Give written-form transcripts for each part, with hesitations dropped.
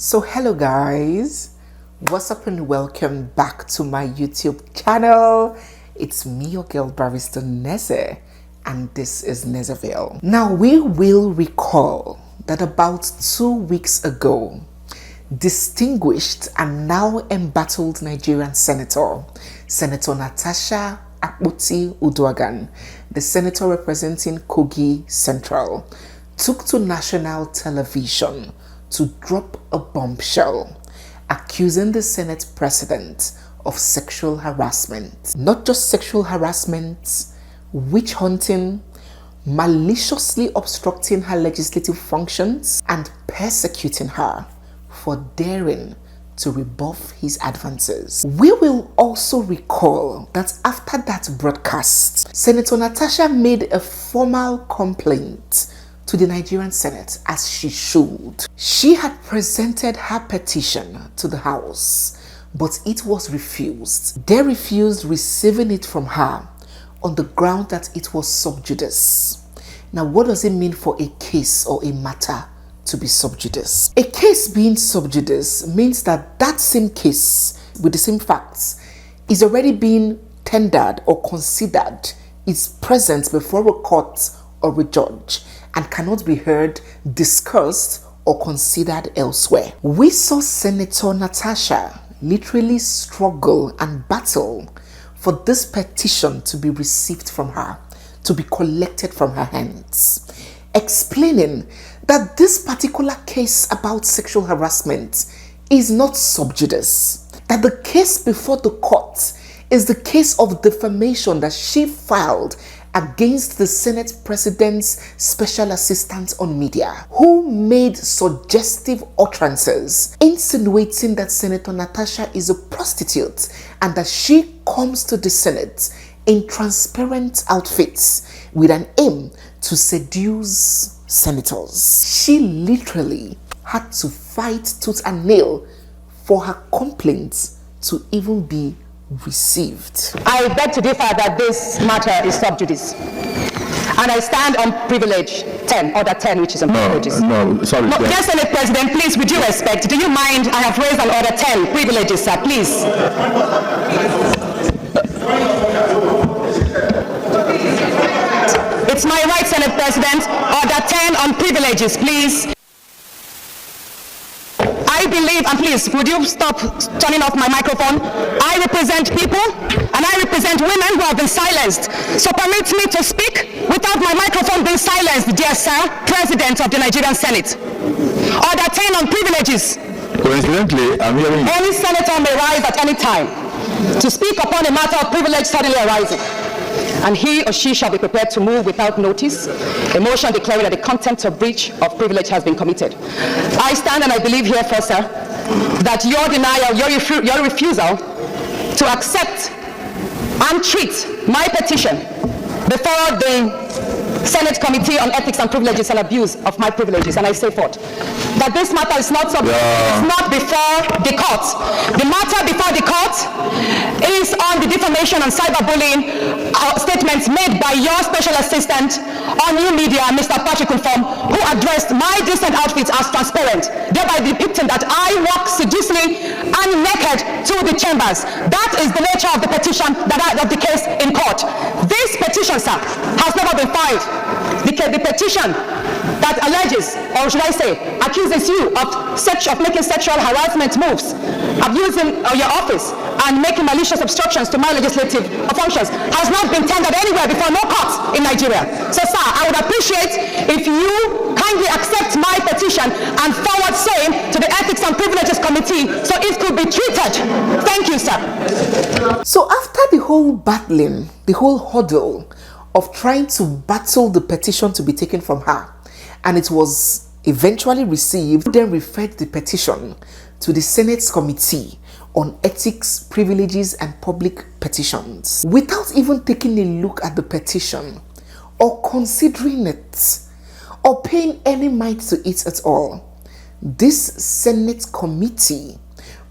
So hello guys, what's up and welcome back to my YouTube channel. It's me, your girl barrister Neze, and this is Nezeville. Now we will recall that about 2 weeks ago, distinguished and now embattled Nigerian Senator Natasha the senator representing Kogi Central, took to national television to drop a bombshell accusing the Senate president of sexual harassment. Not just sexual harassment, witch hunting, maliciously obstructing her legislative functions, and persecuting her for daring to rebuff his advances. We will also recall that after that broadcast, Senator Natasha made a formal complaint to the Nigerian Senate, as she should. She had presented her petition to the House, but it was refused. They refused receiving it from her on the ground that it was sub judice. Now, what does it mean for a case or a matter to be sub judice? A case being sub judice means that that same case with the same facts is already being tendered or considered, is present before a court or a judge, and cannot be heard, discussed, or considered elsewhere. We saw Senator Natasha literally struggle and battle for this petition to be received from her, to be collected from her hands, explaining that this particular case about sexual harassment is not sub judice, that the case before the court is the case of defamation that she filed against the Senate President's Special Assistant on Media, who made suggestive utterances insinuating that Senator Natasha is a prostitute and that she comes to the Senate in transparent outfits with an aim to seduce senators. She literally had to fight tooth and nail for her complaints to even be received. I beg to differ that this matter is sub judice, and I stand on privilege 10, order 10, which is on privileges. Sorry. Dear Senate President, please, with due respect, do you mind? I have raised an order 10, privileges, sir, please. It's my right, Senate President. Order 10 on privileges, please. I believe, and please, would you stop turning off my microphone? I represent people, and I represent women who have been silenced. So permit me to speak without my microphone being silenced, dear sir, President of the Nigerian Senate. Order 10 on privileges. Coincidentally, I'm hearing... Any senator may rise at any time to speak upon a matter of privilege suddenly arising, and he or she shall be prepared to move without notice a motion declaring that the contempt or breach of privilege has been committed. I stand and I believe here, first, sir, that your denial, your refusal to accept and treat my petition before the Senate Committee on Ethics and Privileges and Abuse of my privileges, and I say forth that this matter is not it's not before the court. The matter before the court is on the defamation and cyberbullying statements made by your special assistant on new media, Mr. Patrick Conform, who addressed my decent outfits as transparent, thereby depicting that I walk seductively and naked to the chambers. That is the nature of the petition of the case in court. This petition, sir, has never been filed. The petition that alleges, or should I say, accuses you of making sexual harassment moves, abusing your office, and making malicious obstructions to my legislative functions has not been tendered anywhere before, no court in Nigeria. So, sir, I would appreciate if you kindly accept my petition and forward same to the Ethics and Privileges Committee so it could be treated. Thank you, sir. So after the whole battling, the whole huddle of trying to battle the petition to be taken from her, and it was eventually received, then referred the petition to the Senate's Committee on Ethics, Privileges and Public Petitions. Without even taking a look at the petition or considering it or paying any mind to it at all, this Senate Committee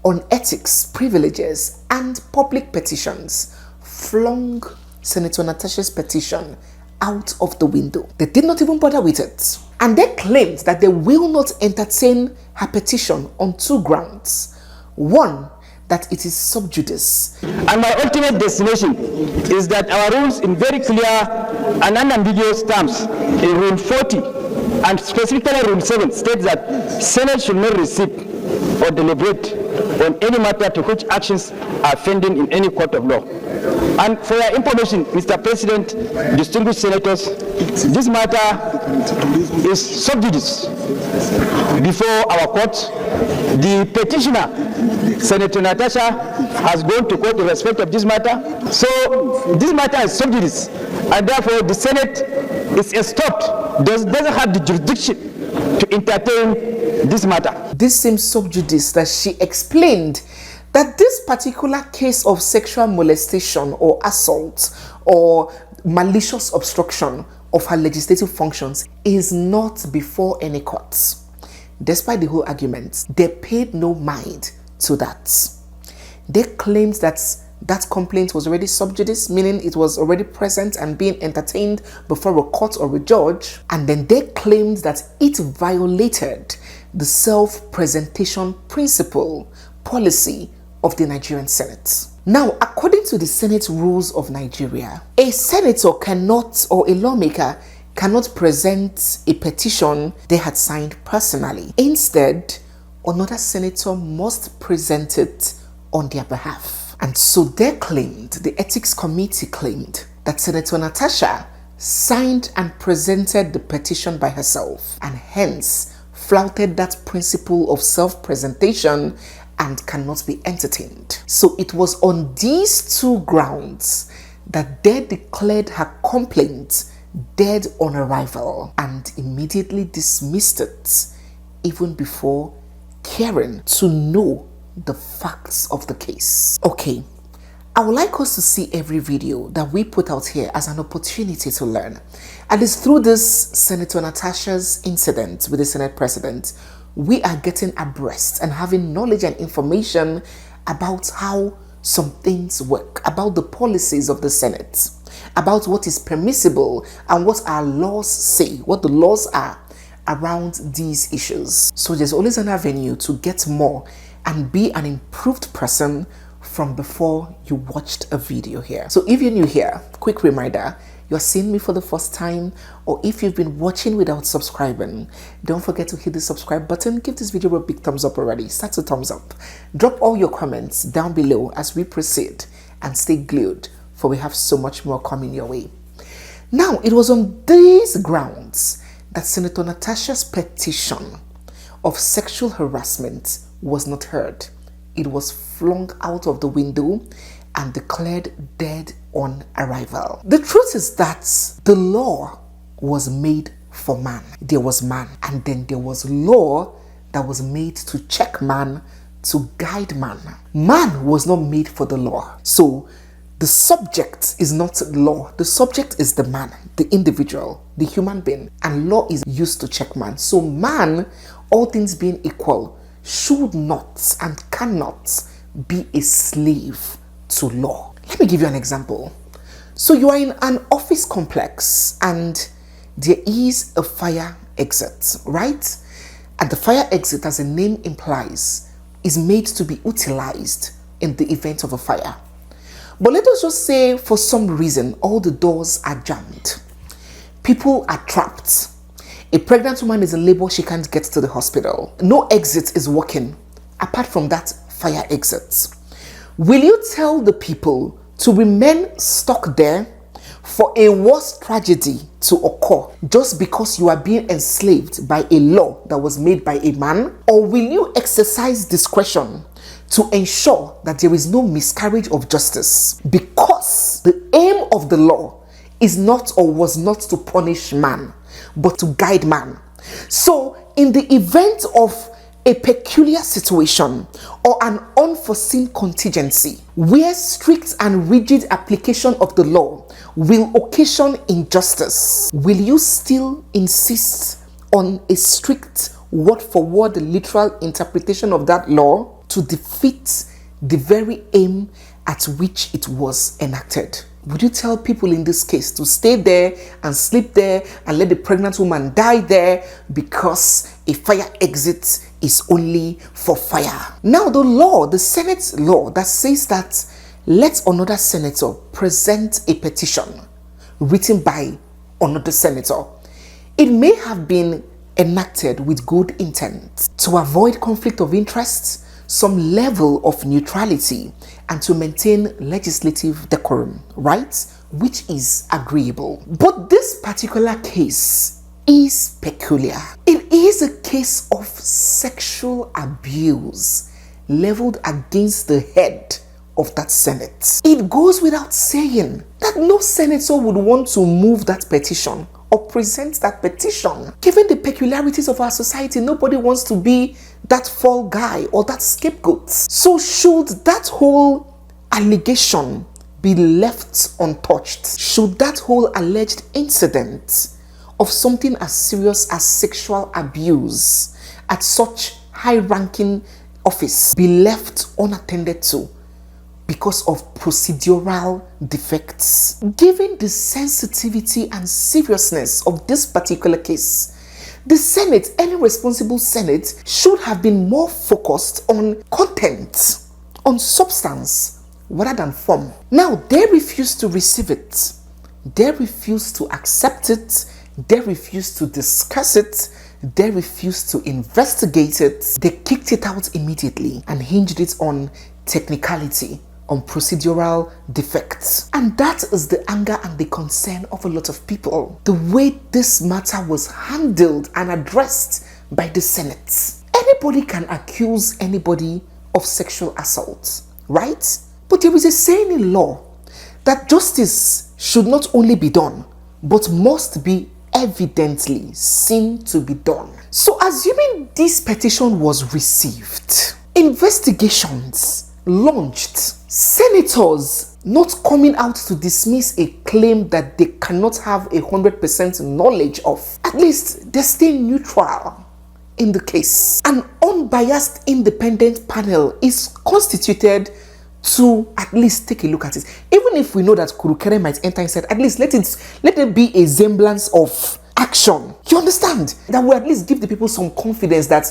on Ethics, Privileges and Public Petitions flung Senator Natasha's petition out of the window. They did not even bother with it. And they claimed that they will not entertain her petition on 2 grounds. One, that it is sub judice. And my ultimate destination is that our rules in very clear and unambiguous terms in Rule 40 and specifically Rule 7 states that Senate should not receive or deliberate on any matter to which actions are pending in any court of law. And for your information, Mr. President, distinguished senators, this matter is sub judice before our court. The petitioner, Senator Natasha, has gone to court in respect of this matter. So this matter is sub judice, and therefore the Senate is stopped, doesn't have the jurisdiction to entertain this matter. This same sub judice that she explained that this particular case of sexual molestation or assault or malicious obstruction of her legislative functions is not before any courts. Despite the whole argument, they paid no mind to that. They claimed that that complaint was already sub judice, meaning it was already present and being entertained before a court or a judge. And then they claimed that it violated the self-presentation principle policy of the Nigerian Senate. Now, according to the Senate rules of Nigeria, a senator cannot, or a lawmaker cannot present a petition they had signed personally. Instead, another senator must present it on their behalf. And so they claimed, the Ethics Committee claimed, that Senator Natasha signed and presented the petition by herself and hence flouted that principle of self-presentation and cannot be entertained. So it was on these 2 grounds that they declared her complaint dead on arrival and immediately dismissed it, even before caring to know the facts of the case. Okay, I would like us to see every video that we put out here as an opportunity to learn. And it's through this Senator Natasha's incident with the Senate President, we are getting abreast and having knowledge and information about how some things work, about the policies of the Senate, about what is permissible and what our laws say, what the laws are around these issues. So there's always an avenue to get more and be an improved person from before you watched a video here. So if you're new here, quick reminder, you're seeing me for the first time, or if you've been watching without subscribing, don't forget to hit the subscribe button. Give this video a big thumbs up already. Start a thumbs up. Drop all your comments down below as we proceed, and stay glued, for we have so much more coming your way. Now, it was on these grounds that Senator Natasha's petition of sexual harassment was not heard. It was flung out of the window and declared dead on arrival. The truth is that the law was made for man. There was man, and then there was law that was made to check man, to guide man. Man was not made for the law. So the subject is not law. The subject is the man, the individual, the human being, and law is used to check man. So man, all things being equal, should not and cannot be a slave to law. Let me give you an example. So you are in an office complex and there is a fire exit, right? And the fire exit, as the name implies, is made to be utilized in the event of a fire. But let us just say for some reason all the doors are jammed. People are trapped. A pregnant woman is in labor, she can't get to the hospital. No exit is working apart from that fire exit. Will you tell the people to remain stuck there for a worse tragedy to occur just because you are being enslaved by a law that was made by a man? Or will you exercise discretion to ensure that there is no miscarriage of justice, because the aim of the law is not or was not to punish man, but to guide man? So in the event of a peculiar situation or an unforeseen contingency where strict and rigid application of the law will occasion injustice, will you still insist on a strict word-for-word literal interpretation of that law to defeat the very aim at which it was enacted? Would you tell people in this case to stay there and sleep there and let the pregnant woman die there because a fire exit is only for fire? Now the Senate law that says that let another senator present a petition written by another senator, it may have been enacted with good intent to avoid conflict of interest, some level of neutrality, and to maintain legislative decorum, right? Which is agreeable. But this particular case is peculiar. It is a case of sexual abuse leveled against the head of that Senate. It goes without saying that no senator would want to move that petition or present that petition. Given the peculiarities of our society, nobody wants to be that fall guy or that scapegoat. So should that whole allegation be left untouched? Should that whole alleged incident of something as serious as sexual abuse at such high-ranking office be left unattended to because of procedural defects? Given the sensitivity and seriousness of this particular case, the Senate, any responsible Senate, should have been more focused on content, on substance, rather than form. Now, they refused to receive it. They refused to accept it. They refused to discuss it. They refused to investigate it. They kicked it out immediately and hinged it on technicality, on procedural defects. And that is the anger and the concern of a lot of people. The way this matter was handled and addressed by the Senate. Anybody can accuse anybody of sexual assault, right? But there is a saying in law that justice should not only be done, but must be evidently seen to be done. So assuming this petition was received, investigations launched, senators not coming out to dismiss a claim that they cannot have 100% knowledge of, at least they stay neutral in the case. An unbiased independent panel is constituted to at least take a look at it. Even if we know that Kurukere might enter inside, at least let there be a semblance of action. You understand? That will at least give the people some confidence that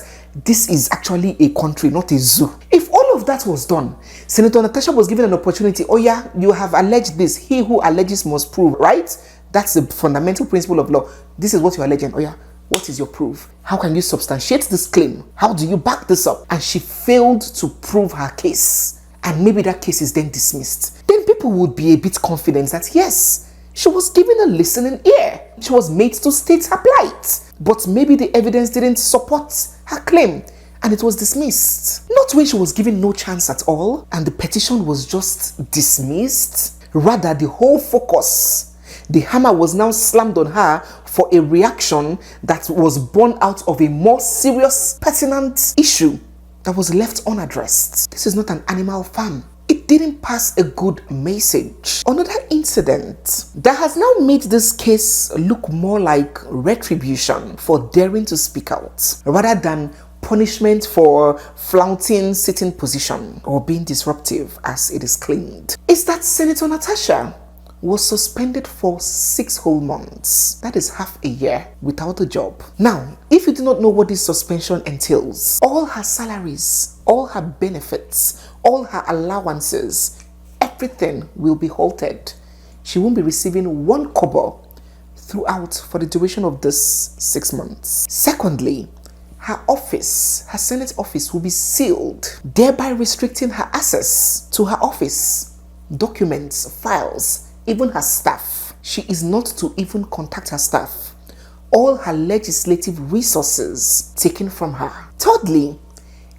this is actually a country, not a zoo. If all of that was done, Senator Natasha was given an opportunity. Oh yeah, you have alleged this. He who alleges must prove, right? That's the fundamental principle of law. This is what you're alleging. Oh yeah, what is your proof? How can you substantiate this claim? How do you back this up? And she failed to prove her case. And maybe that case is then dismissed. Then people would be a bit confident that yes, she was given a listening ear. She was made to state her plight. But maybe the evidence didn't support her claim and it was dismissed. Not when she was given no chance at all and the petition was just dismissed. Rather, the whole focus, the hammer was now slammed on her for a reaction that was born out of a more serious, pertinent issue that was left unaddressed. This is not an animal farm. It didn't pass a good message. Another incident that has now made this case look more like retribution for daring to speak out rather than punishment for flaunting sitting position or being disruptive as it is claimed is that Senator Natasha was suspended for 6 whole months. That is half a year without a job. Now, if you do not know what this suspension entails, all her salaries, all her benefits, all her allowances, everything will be halted. She won't be receiving 1 kobo throughout for the duration of this 6 months. Secondly, her office, her Senate office will be sealed, thereby restricting her access to her office, documents, files, even her staff. She is not to even contact her staff. All her legislative resources taken from her. Thirdly,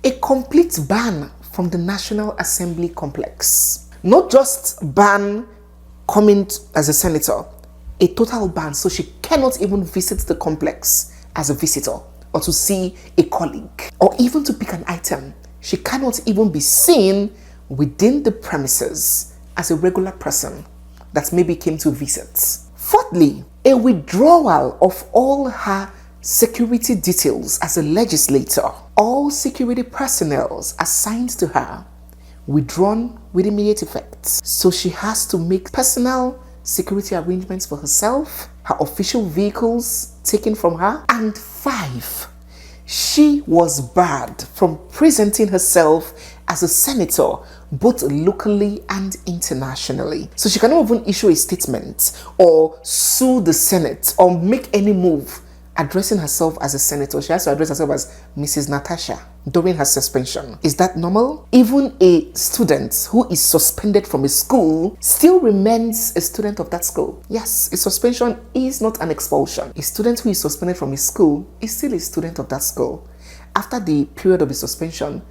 a complete ban from the National Assembly complex. Not just ban coming as a senator, a total ban, so she cannot even visit the complex as a visitor or to see a colleague or even to pick an item. She cannot even be seen within the premises as a regular person that maybe came to visit. Fourthly, a withdrawal of all her security details as a legislator. All security personnel assigned to her withdrawn with immediate effect. So she has to make personal security arrangements for herself, her official vehicles taken from her. And 5, she was barred from presenting herself as a senator both locally and internationally. So she cannot even issue a statement or sue the Senate or make any move addressing herself as a senator. She has to address herself as Mrs. Natasha during her suspension. Is that normal? Even a student who is suspended from a school still remains a student of that school. Yes, a suspension is not an expulsion. A student who is suspended from a school is still a student of that school. After the period of the suspension,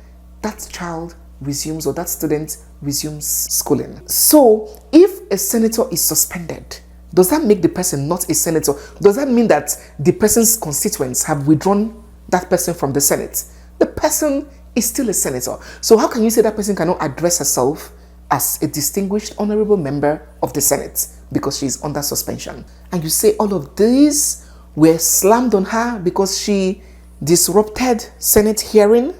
that child resumes, or that student resumes schooling. So if a senator is suspended, does that make the person not a senator? Does that mean that the person's constituents have withdrawn that person from the Senate? The person is still a senator. So how can you say that person cannot address herself as a distinguished honorable member of the Senate because she is under suspension? And you say all of these were slammed on her because she disrupted Senate hearing?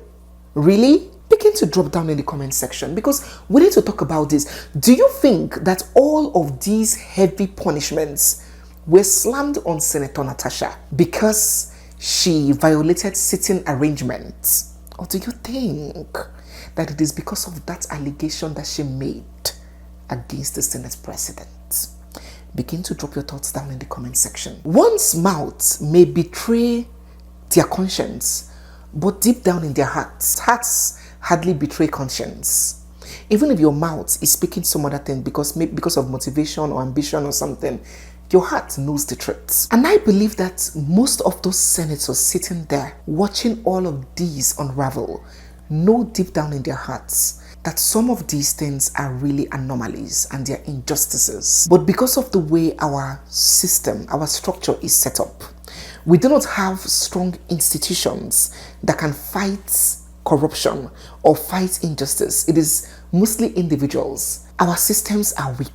Really? Begin to drop down in the comment section, because we need to talk about this. Do you think that all of these heavy punishments were slammed on Senator Natasha because she violated sitting arrangements? Or do you think that it is because of that allegation that she made against the Senate president? Begin to drop your thoughts down in the comment section. One's mouth may betray their conscience, but deep down in their hearts hardly betray conscience. Even if your mouth is speaking some other thing because of motivation or ambition or something, your heart knows the truth. And I believe that most of those senators sitting there watching all of these unravel know deep down in their hearts that some of these things are really anomalies and they are injustices. But because of the way our system, our structure is set up, we do not have strong institutions that can fight corruption or fight injustice. It is mostly individuals. Our systems are weak.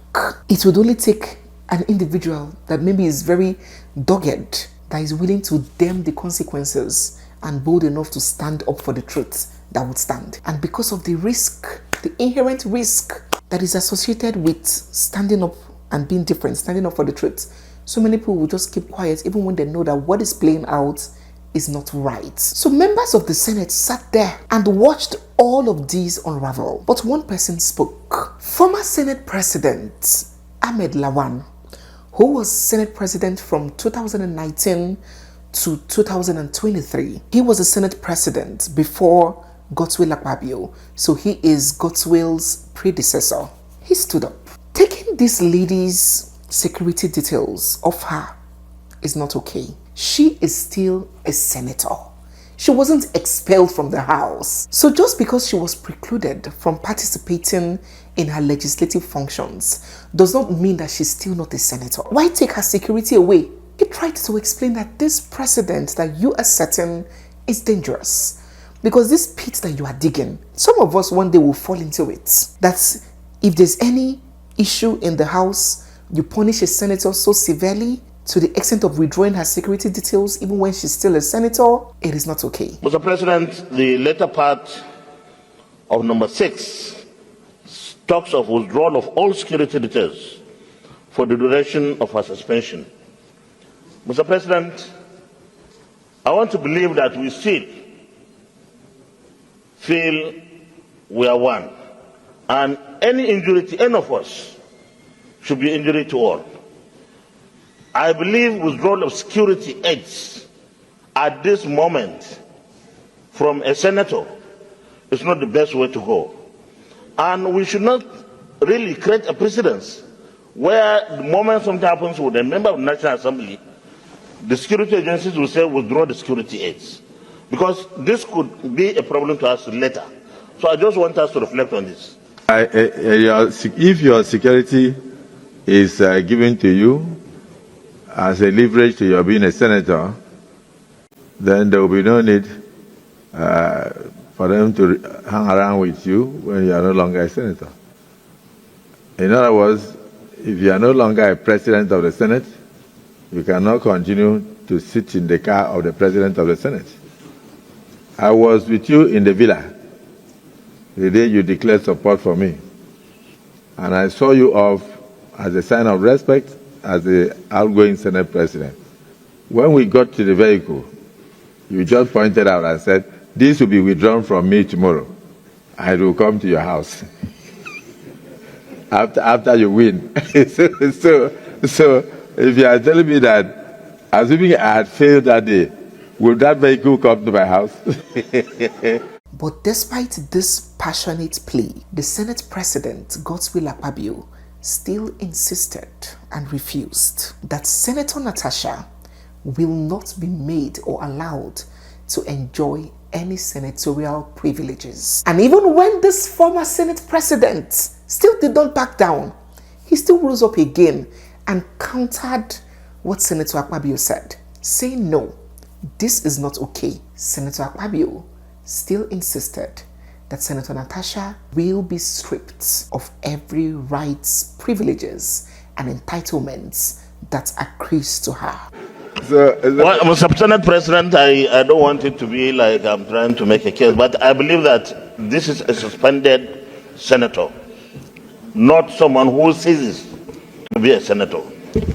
It would only take an individual that maybe is very dogged, that is willing to dam the consequences and bold enough to stand up for the truth, that would stand. And because of the risk, the inherent risk that is associated with standing up and being different, standing up for the truth, so many people will just keep quiet even when they know that what is playing out is not right. So members of the Senate sat there and watched all of these unravel. But one person spoke. Former Senate President Ahmed Lawan, who was Senate President from 2019 to 2023. He was a Senate President before Godswill AKPABIO, so he is Godswill's predecessor. He stood up. Taking this lady's security details of her is not okay. She is still a senator. She wasn't expelled from the House. So just because she was precluded from participating in her legislative functions does not mean that she's still not a senator. Why take her security away? He tried to explain that this precedent that you are setting is dangerous. Because this pit that you are digging, some of us one day will fall into it. That's if there's any issue in the House, you punish a senator so severely to the extent of withdrawing her security details even when she's still a senator, it is not okay. Mr. President, the later part of number 6 talks of withdrawal of all security details for the duration of her suspension. Mr. President, I want to believe that we still feel we are one, and any injury to any of us should be injury to all. I believe withdrawal of security aids at this moment from a senator is not the best way to go. And we should not really create a precedence where the moment something happens with a member of the National Assembly, the security agencies will say withdraw the security aids. Because this could be a problem to us later. So I just want us to reflect on this. If your security is given to you as a leverage to your being a senator, then there will be no need for them to hang around with you when you are no longer a senator. In other words, if you are no longer a president of the Senate, you cannot continue to sit in the car of the president of the Senate. I was with you in the villa the day you declared support for me. And I saw you off as a sign of respect as the outgoing Senate President. When we got to the vehicle, you just pointed out and said, this will be withdrawn from me tomorrow. I will come to your house after you win. so if you are telling me that, assuming I had failed that day, will that vehicle come to my house? But despite this passionate plea, the Senate President, Godswill Akpabio, still insisted and refused that Senator Natasha will not be made or allowed to enjoy any senatorial privileges. And even when this former Senate President still did not back down, he still rose up again and countered what Senator Akpabio said, saying no, this is not okay. Senator Akpabio still insisted that Senator Natasha will be stripped of every rights, privileges, and entitlements that accrues to her. Well, Mr. Senate President, I don't want it to be like I'm trying to make a case, but I believe that this is a suspended senator, not someone who ceases to be a senator.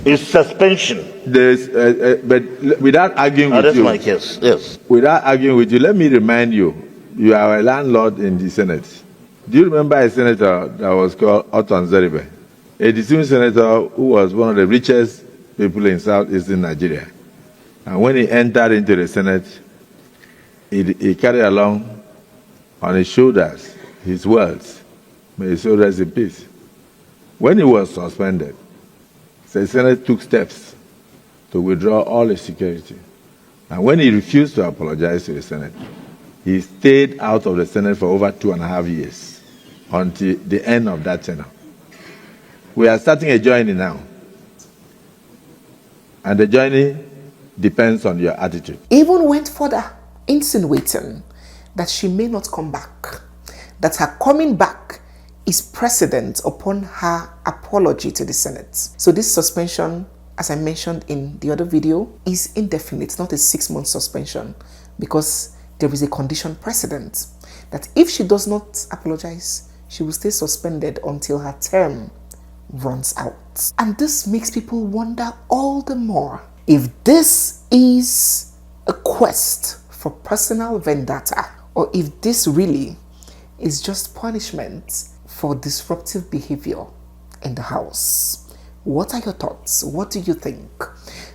It's suspension. But without arguing with that's you, my case. Yes. Without arguing with you, let me remind you, you are a landlord in the Senate. Do you remember a senator that was called Otto Nezeville, a distinguished senator who was one of the richest people in southeastern Nigeria? And when he entered into the Senate, he carried along on his shoulders his wealth. May his soul rest in peace. When he was suspended, the Senate took steps to withdraw all his security. And when he refused to apologize to the Senate, he stayed out of the Senate for over 2.5 years until the end of that tenure. We are starting a journey now. And the journey depends on your attitude. Even went further, insinuating that she may not come back, that her coming back is precedent upon her apology to the Senate. So this suspension, as I mentioned in the other video, is indefinite. It's not a 6-month suspension because there is a condition precedent that if she does not apologize, she will stay suspended until her term runs out. And this makes people wonder all the more if this is a quest for personal vendetta or if this really is just punishment for disruptive behavior in the House. What are your thoughts? What do you think?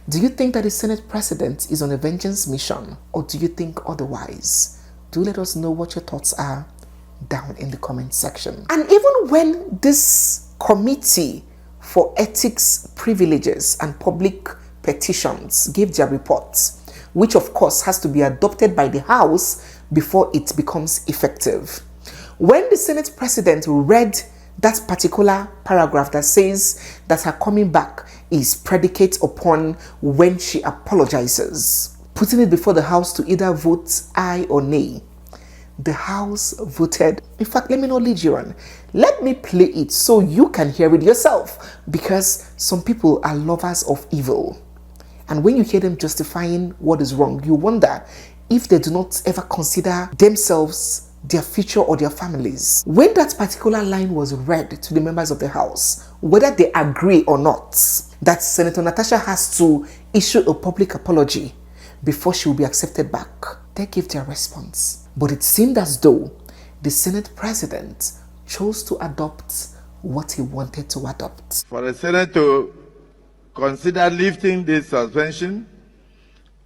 Do you think that the Senate President is on a vengeance mission, or do you think otherwise? Do let us know what your thoughts are down in the comment section. And even when this Committee for Ethics, Privileges and Public Petitions gave their reports, which of course has to be adopted by the House before it becomes effective, when the Senate President read that particular paragraph that says that her coming back is predicated upon when she apologizes, putting it before the House to either vote aye or nay, the House voted. In fact, let me not lead you on. Let me play it so you can hear it yourself, because some people are lovers of evil. And when you hear them justifying what is wrong, you wonder if they do not ever consider themselves, their future, or their families. When that particular line was read to the members of the House, whether they agree or not, that Senator Natasha has to issue a public apology before she will be accepted back, they gave their response. But it seemed as though the Senate President chose to adopt what he wanted to adopt. For the Senate to consider lifting this suspension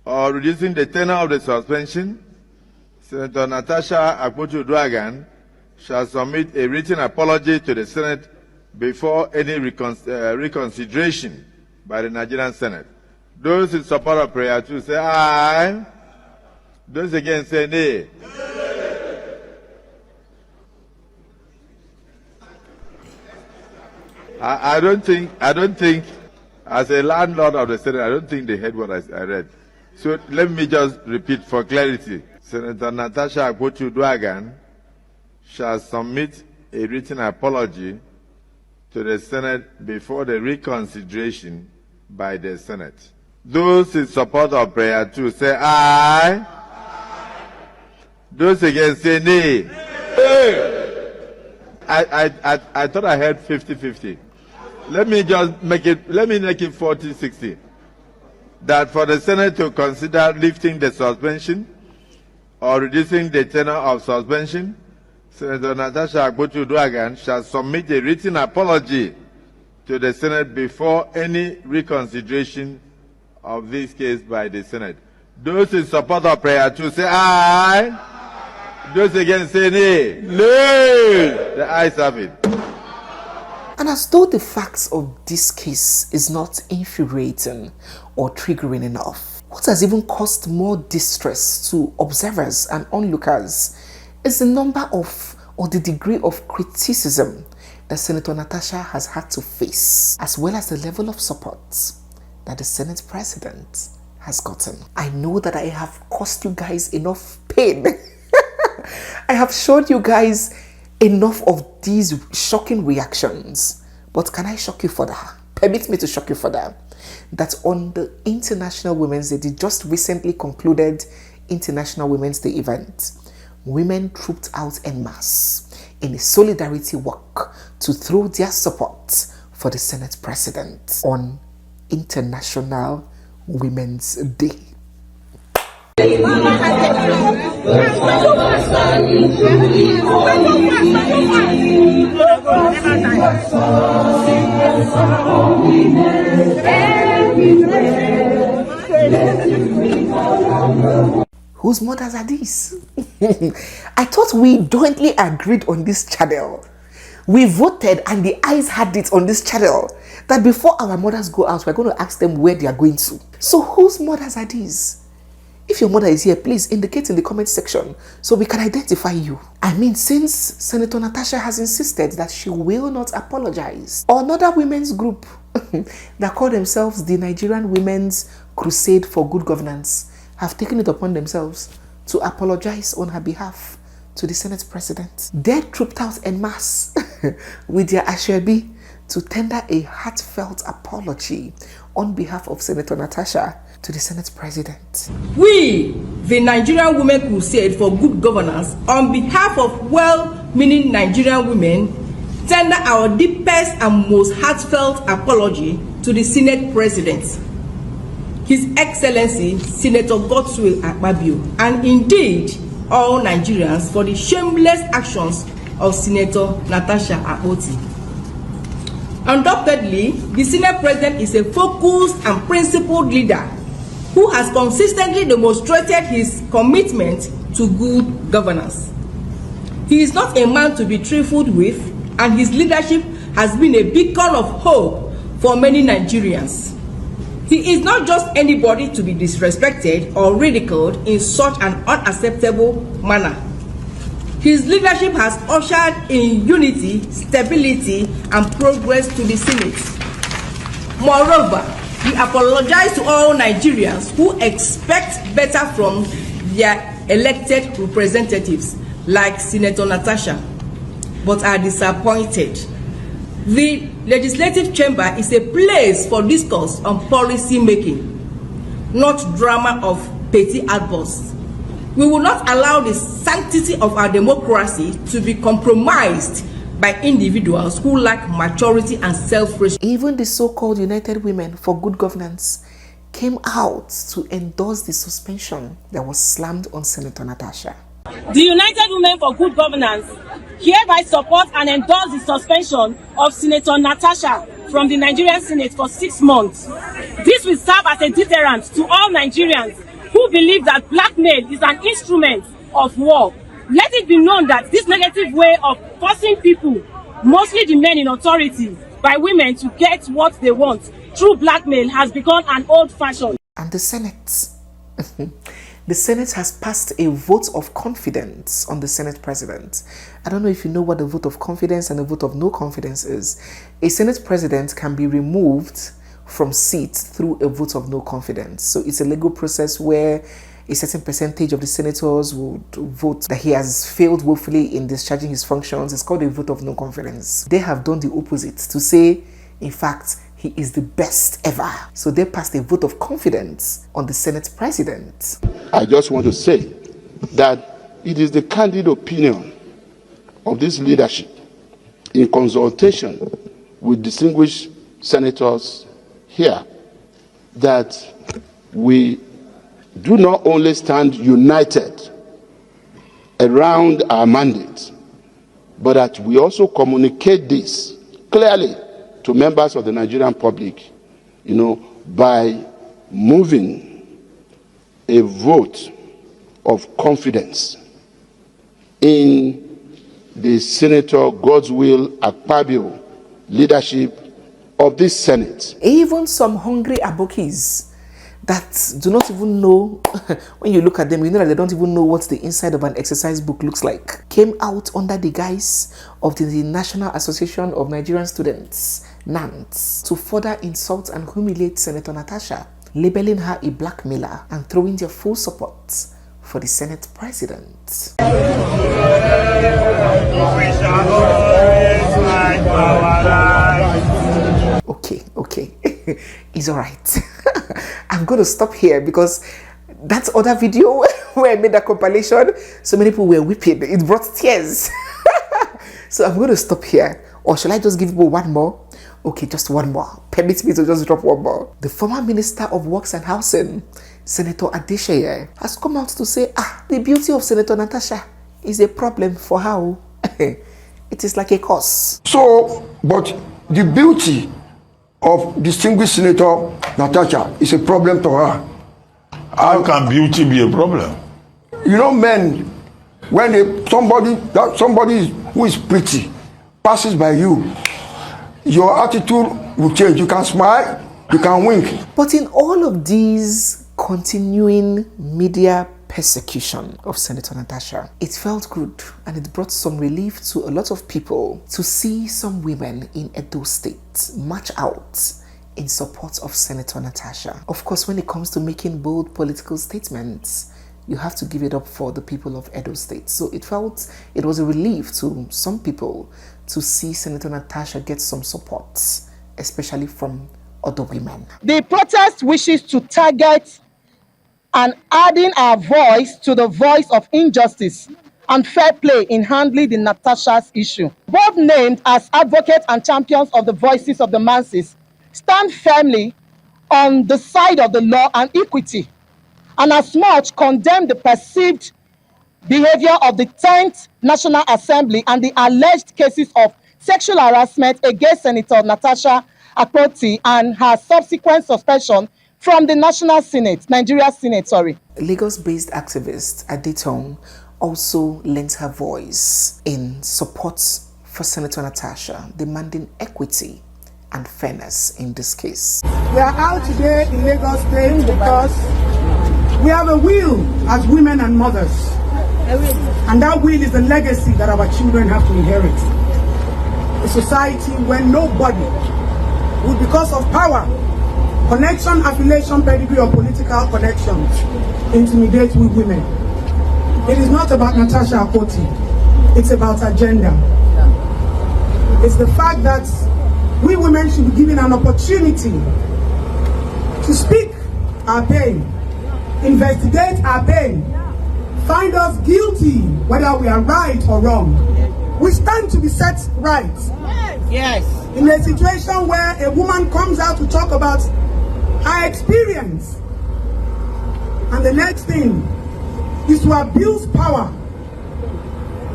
or reducing the tenure of the suspension, Senator Natasha Akpabio shall submit a written apology to the Senate before any reconsideration by the Nigerian Senate. Those in support of prayer 2 say aye. Those against say nay. I don't think, as a landlord of the Senate, I don't think they heard what I read. So let me just repeat for clarity. Senator Natasha Akpabio shall submit a written apology to the Senate before the reconsideration by the Senate. Those in support of prayer 2 say aye. Those against say nay. I thought I had 50-50. Let me make it 40-60. That for the Senate to consider lifting the suspension or reducing the tenor of suspension, Senator Natasha Akpotiuduaghan shall submit a written apology to the Senate before any reconsideration of this case by the Senate. Those in support of prayer 2 say aye. Those against say nay. Nay. The ayes have it. And as though the facts of this case is not infuriating or triggering enough, what has even caused more distress to observers and onlookers is the number of or the degree of criticism that Senator Natasha has had to face, as well as the level of support that the Senate President has gotten. I know that I have caused you guys enough pain. I have showed you guys enough of these shocking reactions. But can I shock you further? Permit me to shock you further. That on the International Women's Day, the just recently concluded International Women's Day event, women trooped out en masse in a solidarity walk to throw their support for the Senate President on International Women's Day. Whose mothers are these? I thought we jointly agreed on this channel. We voted and the eyes had it on this channel that before our mothers go out, we're going to ask them where they are going to. So whose mothers are these? If your mother is here, please indicate in the comment section so we can identify you. I mean, since Senator Natasha has insisted that she will not apologize, another women's group that call themselves the Nigerian Women's Crusade for Good Governance have taken it upon themselves to apologize on her behalf to the Senate President. They trooped out en masse with their ashebi to tender a heartfelt apology on behalf of Senator Natasha to the Senate President. We, the Nigerian Women Crusade for Good Governance, on behalf of well-meaning Nigerian women, tender our deepest and most heartfelt apology to the Senate President, His Excellency Senator Godswill Akpabio, and indeed all Nigerians for the shameless actions of Senator Natasha Akpoti. Undoubtedly, the Senate President is a focused and principled leader who has consistently demonstrated his commitment to good governance. He is not a man to be trifled with, and his leadership has been a beacon of hope for many Nigerians. He is not just anybody to be disrespected or ridiculed in such an unacceptable manner. His leadership has ushered in unity, stability, and progress to the Senate. Moreover, we apologize to all Nigerians who expect better from their elected representatives, like Senator Natasha, but are disappointed. The legislative chamber is a place for discourse on policy making, not drama of petty outbursts. We will not allow the sanctity of our democracy to be compromised by individuals who lack maturity and self-respect. Even the so-called United Women for Good Governance came out to endorse the suspension that was slammed on Senator Natasha. The United Women for Good Governance hereby support and endorse the suspension of Senator Natasha from the Nigerian Senate for 6 months. This will serve as a deterrent to all Nigerians who believe that blackmail is an instrument of war. Let it be known that this negative way of forcing people, mostly the men in authority, by women to get what they want through blackmail has become an old fashion. And the Senate, the Senate has passed a vote of confidence on the Senate President. I don't know if you know what a vote of confidence and a vote of no confidence is. A Senate President can be removed from seat through a vote of no confidence. So it's a legal process where a certain percentage of the senators would vote that he has failed woefully in discharging his functions. It's called a vote of no confidence. They have done the opposite to say, in fact, he is the best ever. So they passed a vote of confidence on the Senate President. I just want to say that it is the candid opinion of this leadership in consultation with distinguished senators here, that we do not only stand united around our mandate, but that we also communicate this clearly to members of the Nigerian public, by moving a vote of confidence in the Senator Godswill Akpabio leadership of this Senate. Even some hungry abokis that do not even know, when you look at them, you know that they don't even know what the inside of an exercise book looks like, came out under the guise of the National Association of Nigerian Students, NANS, to further insult and humiliate Senator Natasha, labeling her a blackmailer and throwing their full support for the Senate President. Okay, it's all right. I'm going to stop here because that other video where I made that compilation, so many people were weeping. It brought tears. So I'm going to stop here. Or shall I just give people one more? Okay, just one more. Permit me to just drop one more. The former Minister of Works and Housing, Senator Adesheye, has come out to say, the beauty of Senator Natasha is a problem for her. It is like a curse. So, but the beauty of distinguished Senator Natasha is a problem to her. How can beauty be a problem? Men, when somebody who is pretty passes by you, your attitude will change. You can smile, you can wink. But in all of these continuing media persecution of Senator Natasha, it felt good and it brought some relief to a lot of people to see some women in Edo State march out in support of Senator Natasha. Of course, when it comes to making bold political statements, you have to give it up for the people of Edo State. So it was a relief to some people to see Senator Natasha get some support, especially from other women. The protest wishes to target and adding our voice to the voice of injustice and fair play in handling the Natasha's issue. Both named as advocates and champions of the voices of the masses stand firmly on the side of the law and equity, and as much condemn the perceived behavior of the 10th National Assembly and the alleged cases of sexual harassment against Senator Natasha Akpoti and her subsequent suspension from the National Senate, Nigeria Senate, Lagos-based activist Adetong also lent her voice in support for Senator Natasha, demanding equity and fairness in this case. We are out today in Lagos State because we have a will as women and mothers. And that will is the legacy that our children have to inherit. A society where nobody would, because of power, connection, affiliation, pedigree, or political connections, intimidate we women. It is not about Natasha Akpoti. It's about agenda. It's the fact that we women should be given an opportunity to speak our pain, investigate our pain, find us guilty whether we are right or wrong. We stand to be set right. Yes. In a situation where a woman comes out to talk about her experience, and the next thing is to abuse power,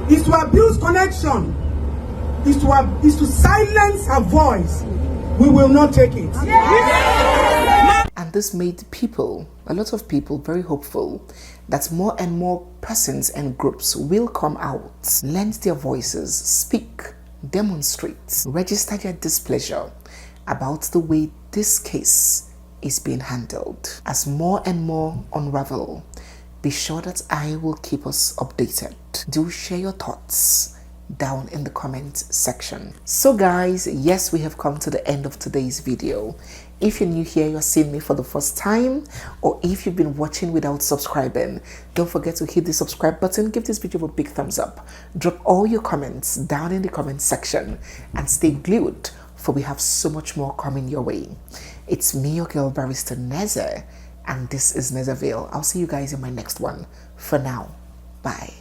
is to abuse connection, is to silence her voice, we will not take it. And this made a lot of people, very hopeful that more and more persons and groups will come out, lend their voices, speak, demonstrate, register their displeasure about the way this case is being handled. As more and more unravel, be sure that I will keep us updated. Do share your thoughts down in the comment section. So guys, yes, we have come to the end of today's video. If you're new here, you're seeing me for the first time, or if you've been watching without subscribing, don't forget to hit the subscribe button, give this video a big thumbs up, drop all your comments down in the comment section, and stay glued, for we have so much more coming your way. It's me, your girl Barrister Neze, and this is Nezeville. I'll see you guys in my next one. For now, bye.